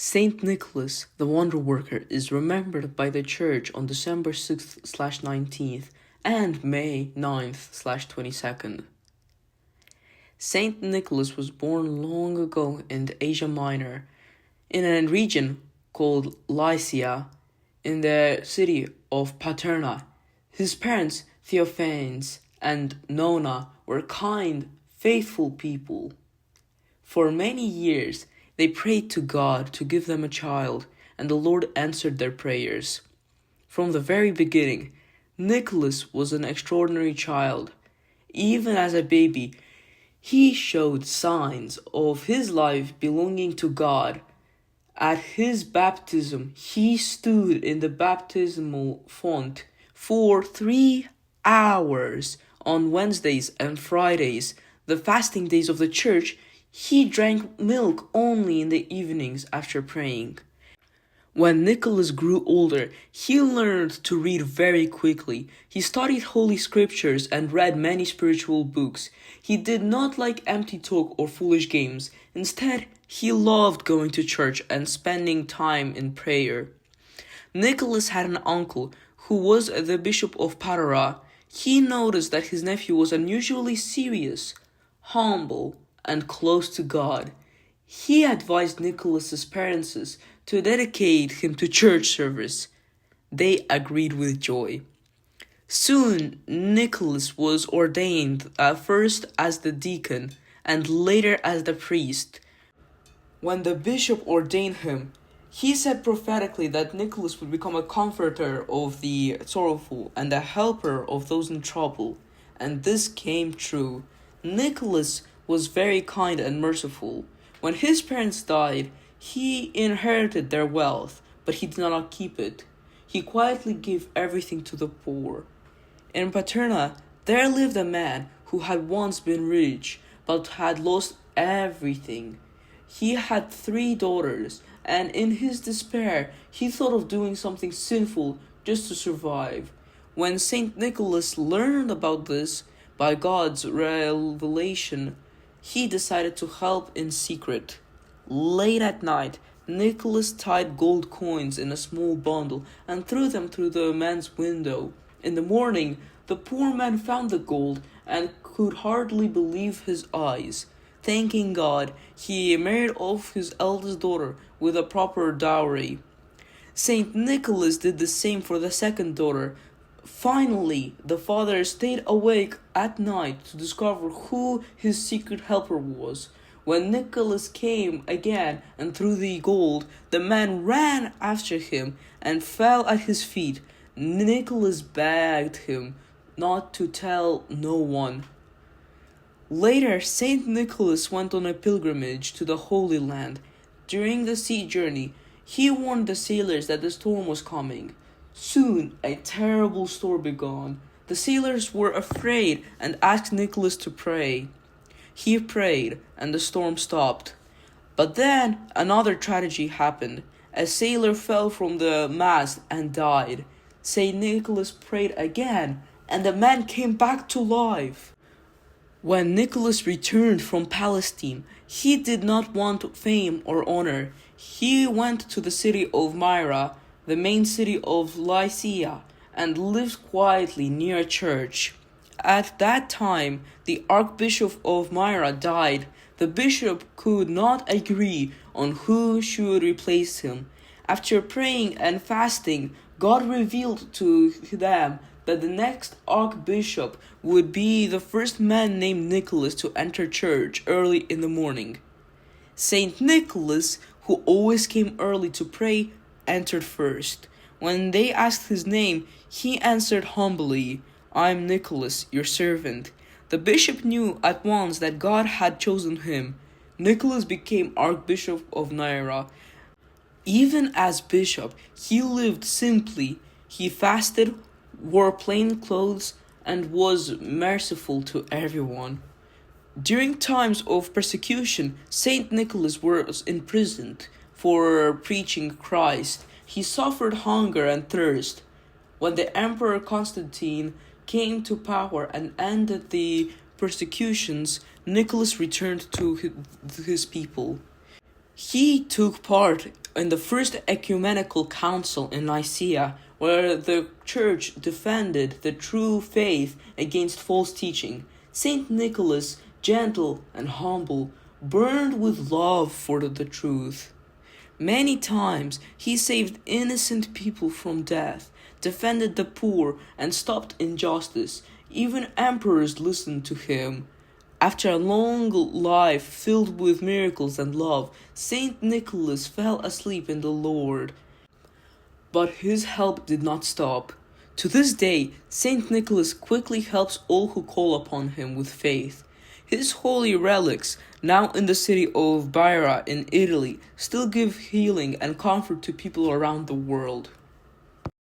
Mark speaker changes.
Speaker 1: Saint Nicholas, the Wonderworker, is remembered by the Church on December 6th/19th and May 9th/22nd. Saint Nicholas was born long ago in Asia Minor, in a region called Lycia, in the city of Paterna. His parents, Theophanes and Nona, were kind, faithful people. For many years, they prayed to God to give them a child, and the Lord answered their prayers. From the very beginning, Nicholas was an extraordinary child. Even as a baby, he showed signs of his life belonging to God. At his baptism, he stood in the baptismal font for 3 hours on Wednesdays and Fridays, the fasting days of the church. He drank milk only in the evenings after praying. When Nicholas grew older, he learned to read very quickly. He studied holy scriptures and read many spiritual books. He did not like empty talk or foolish games. Instead, he loved going to church and spending time in prayer. Nicholas had an uncle who was the bishop of Patara. He noticed that his nephew was unusually serious, humble, and close to God. He advised Nicholas's parents to dedicate him to church service. They agreed with joy. Soon, Nicholas was ordained first as the deacon and later as the priest. When the bishop ordained him, he said prophetically that Nicholas would become a comforter of the sorrowful and a helper of those in trouble. And this came true. Nicholas was very kind and merciful. When his parents died, he inherited their wealth, but he did not keep it. He quietly gave everything to the poor. In Paterna, there lived a man who had once been rich, but had lost everything. He had 3 daughters, and in his despair, he thought of doing something sinful just to survive. When Saint Nicholas learned about this, by God's revelation, he decided to help in secret. Late at night, Nicholas tied gold coins in a small bundle and threw them through the man's window. In the morning, the poor man found the gold and could hardly believe his eyes. Thanking God, he married off his eldest daughter with a proper dowry. Saint Nicholas did the same for the second daughter. Finally, the father stayed awake at night to discover who his secret helper was. When Nicholas came again and threw the gold, the man ran after him and fell at his feet. Nicholas begged him not to tell no one. Later, Saint Nicholas went on a pilgrimage to the Holy Land. During the sea journey, he warned the sailors that the storm was coming. Soon, a terrible storm began. The sailors were afraid and asked Nicholas to pray. He prayed, and the storm stopped. But then another tragedy happened. A sailor fell from the mast and died. Saint Nicholas prayed again, and the man came back to life. When Nicholas returned from Palestine, he did not want fame or honor. He went to the city of Myra, the main city of Lycia, and lived quietly near a church. At that time, the Archbishop of Myra died. The bishop could not agree on who should replace him. After praying and fasting, God revealed to them that the next archbishop would be the first man named Nicholas to enter church early in the morning. Saint Nicholas, who always came early to pray, entered first. When they asked his name, he answered humbly, "I'm Nicholas, your servant." The bishop knew at once that God had chosen him. Nicholas became Archbishop of Myra. Even as bishop, he lived simply. He fasted, wore plain clothes, and was merciful to everyone. During times of persecution, Saint Nicholas was imprisoned for preaching Christ. He suffered hunger and thirst. When the Emperor Constantine came to power and ended the persecutions, Nicholas returned to his people. He took part in the First Ecumenical Council in Nicaea, where the Church defended the true faith against false teaching, Saint Nicholas, gentle and humble, burned with love for the truth. Many times he saved innocent people from death, defended the poor, and stopped injustice. Even emperors listened to him. After a long life filled with miracles and love, Saint Nicholas fell asleep in the Lord. But his help did not stop. To this day, Saint Nicholas quickly helps all who call upon him with faith. His holy relics, now in the city of Myra in Italy, still give healing and comfort to people around the world.